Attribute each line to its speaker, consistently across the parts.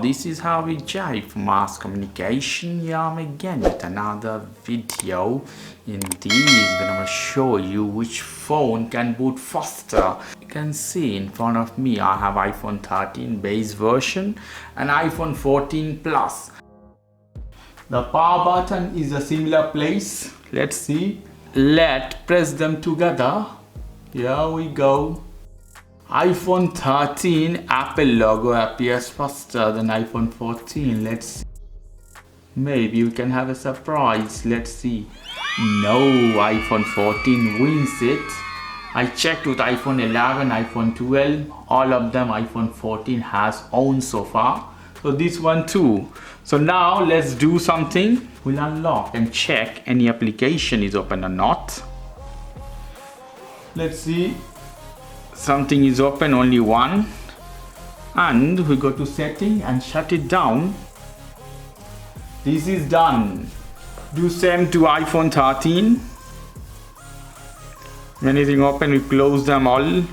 Speaker 1: this is how we jive mass communication. Here I'm again with another video. In this, I'm going to show you which phone can boot faster. You can see in front of me I have iPhone 13 base version and iPhone 14 Plus. The power button is a similar place. Let's see. Let's press them together. Here we go. iPhone 13 Apple logo appears faster than iPhone 14. Let's see. Maybe we can have a surprise. Let's see. No, iPhone 14 wins it. I checked with iPhone 11, iPhone 12. All of them iPhone 14 has owned so far. So this one too. So now let's do something. We'll unlock and check any application is open or not. Let's see. Something is open, only one, and we go to setting and shut it down. This is done. Do same to iPhone 13. Anything open, we close them all.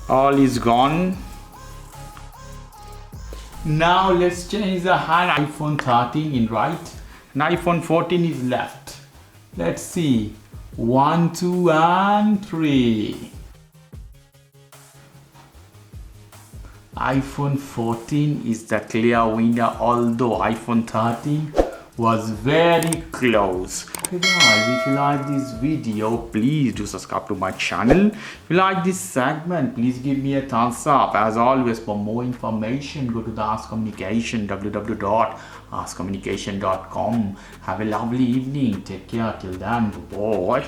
Speaker 1: All is gone. Now let's change the hand. iPhone 13 in right and iPhone 14 is left. Let's see. 1, 2 and 3. iPhone 14 is the clear winner, although iPhone 13 was very close. Okay guys, if you like this video, please do subscribe to my channel. If you like this segment, please give me a thumbs up. As always, for more information, go to the Ask Communication, www.askcommunication.com. Have a lovely evening. Take care till then. Bye.